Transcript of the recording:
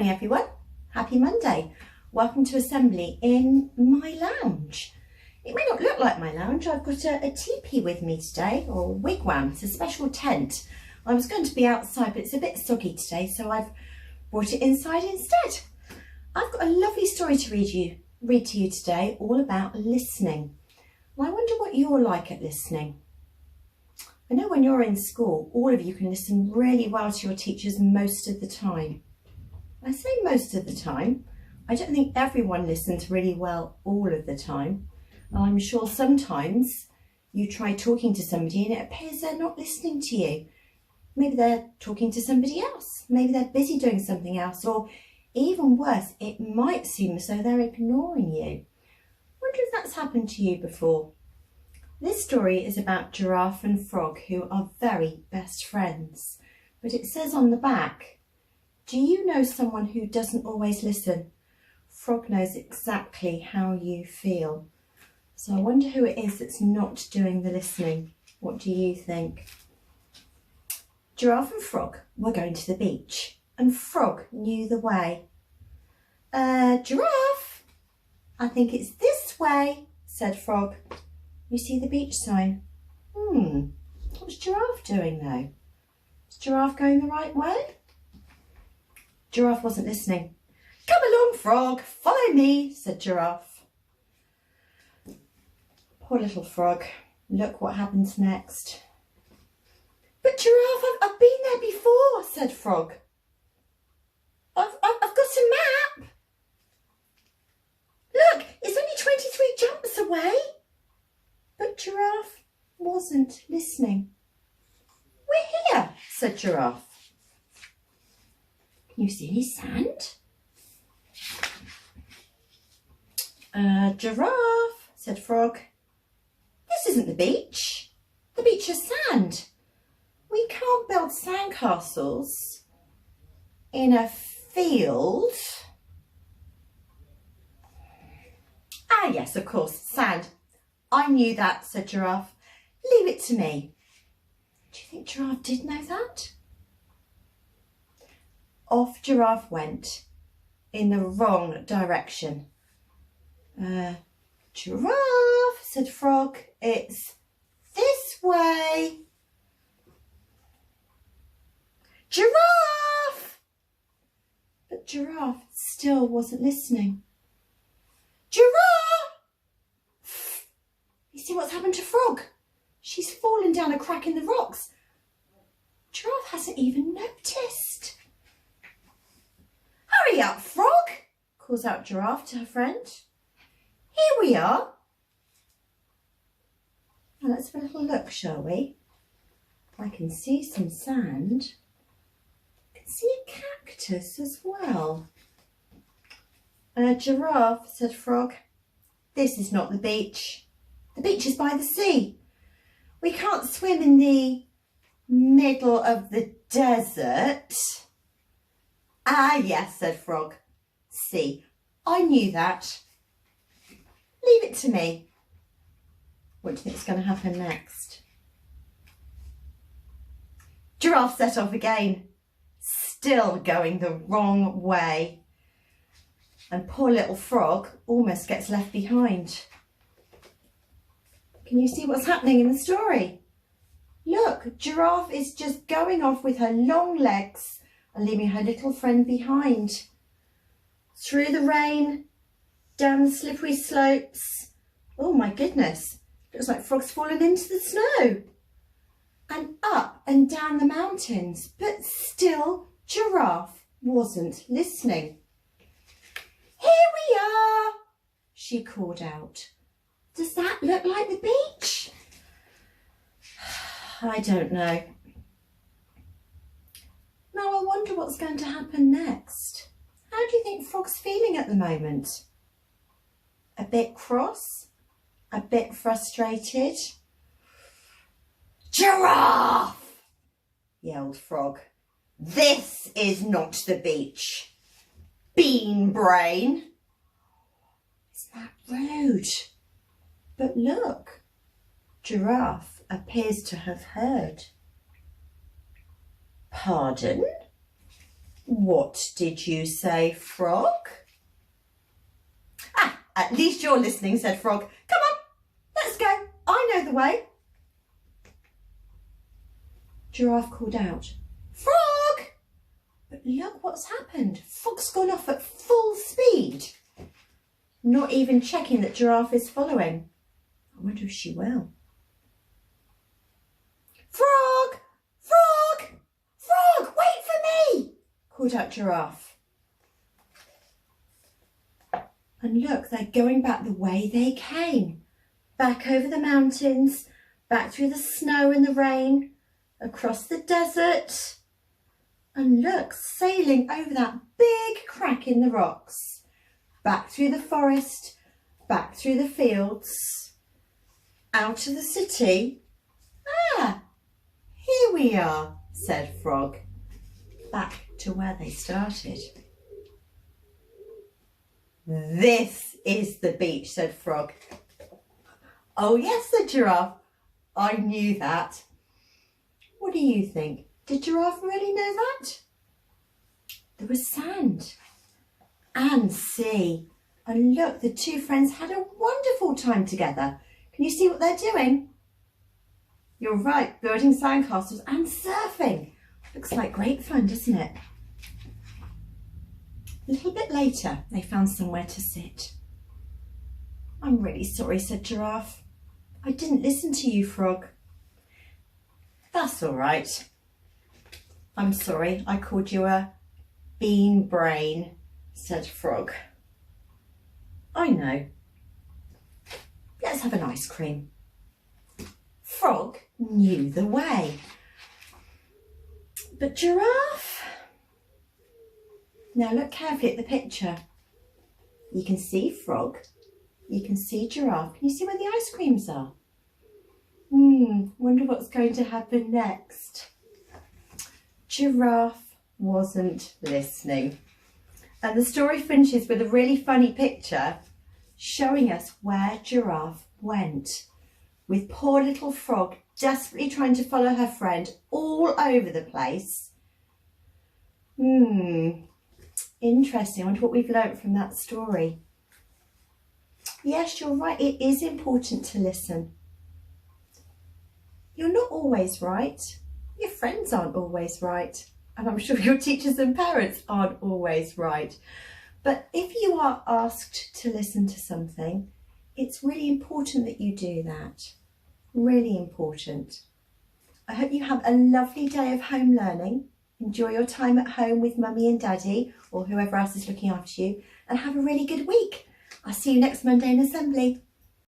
morning everyone, happy Monday. Welcome to assembly in my lounge. It may not look like my lounge, I've got a teepee with me today, or a wigwam, it's a special tent. I was going to be outside but it's a bit soggy today so I've brought it inside instead. I've got a lovely story to read to you today all about listening. And I wonder what you're like at listening. I know when you're in school, all of you can listen really well to your teachers most of the time. I say most of the time. I don't think everyone listens really well all of the time. I'm sure sometimes you try talking to somebody and it appears they're not listening to you. Maybe they're talking to somebody else. Maybe they're busy doing something else, or even worse, it might seem as though they're ignoring you. I wonder if that's happened to you before. This story is about Giraffe and Frog, who are very best friends. But it says on the back, do you know someone who doesn't always listen? Frog knows exactly how you feel. So I wonder who it is that's not doing the listening. What do you think? Giraffe and Frog were going to the beach, and Frog knew the way. Giraffe, I think it's this way, said Frog. You see the beach sign? What's Giraffe doing though? Is Giraffe going the right way? Giraffe wasn't listening. Come along, Frog, follow me, said Giraffe. Poor little Frog, look what happens next. But Giraffe, I've been there before, said Frog. I've got a map. Look, it's only 23 jumps away. But Giraffe wasn't listening. We're here, said Giraffe. Can you see any sand? Giraffe, said Frog. This isn't the beach. The beach is sand. We can't build sandcastles in a field. Ah, yes, of course, sand. I knew that, said Giraffe. Leave it to me. Do you think Giraffe did know that? Off Giraffe went in the wrong direction. Giraffe, said Frog, it's this way. Giraffe! But Giraffe still wasn't listening. Giraffe! You see what's happened to Frog? She's fallen down a crack in the rocks. Giraffe hasn't even noticed. Hurry up, Frog, calls out Giraffe to her friend. Here we are. Now let's have a little look, shall we? I can see some sand. I can see a cactus as well. Giraffe, said Frog, this is not the beach. The beach is by the sea. We can't swim in the middle of the desert. Ah, yes, said Frog. See, I knew that. Leave it to me. What do you think is going to happen next? Giraffe set off again, still going the wrong way. And poor little Frog almost gets left behind. Can you see what's happening in the story? Look, Giraffe is just going off with her long legs and leaving her little friend behind. Through the rain, down the slippery slopes. Oh my goodness, looks like Frog's fallen into the snow. And up and down the mountains, but still Giraffe wasn't listening. Here we are, she called out. Does that look like the beach? I don't know. Now I wonder what's going to happen next. How do you think Frog's feeling at the moment? A bit cross? A bit frustrated? Giraffe! Yelled Frog. This is not the beach. Bean brain. Is that rude? But look, Giraffe appears to have heard. Pardon? What did you say, Frog? Ah, at least you're listening, said Frog. Come on, let's go. I know the way. Giraffe called out, Frog! But look what's happened. Frog's gone off at full speed. Not even checking that Giraffe is following. I wonder if she will. Frog! Frog! Frog! Wait for me! Called out Giraffe. And look, they're going back the way they came. Back over the mountains, back through the snow and the rain, across the desert. And look, sailing over that big crack in the rocks. Back through the forest, back through the fields, out to the city. Ah, here we are, said Frog, back to where they started. This is the beach, said Frog. Oh yes, said Giraffe. I knew that. What do you think? Did Giraffe really know that? There was sand and sea. And look, the two friends had a wonderful time together. Can you see what they're doing? You're right, building sandcastles and surfing. Looks like great fun, doesn't it? A little bit later, they found somewhere to sit. I'm really sorry, said Giraffe. I didn't listen to you, Frog. That's all right. I'm sorry, I called you a bean brain, said Frog. I know. Let's have an ice cream. Frog knew the way. But Giraffe... Now look carefully at the picture. You can see Frog. You can see Giraffe. Can you see where the ice creams are? Wonder what's going to happen next. Giraffe wasn't listening. And the story finishes with a really funny picture showing us where Giraffe went, with poor little Frog desperately trying to follow her friend all over the place. Interesting. I wonder what we've learnt from that story. Yes, you're right. It is important to listen. You're not always right. Your friends aren't always right. And I'm sure your teachers and parents aren't always right. But if you are asked to listen to something, it's really important that you do that. Really important. I hope you have a lovely day of home learning. Enjoy your time at home with Mummy and Daddy or whoever else is looking after you, and have a really good week. I'll see you next Monday in Assembly.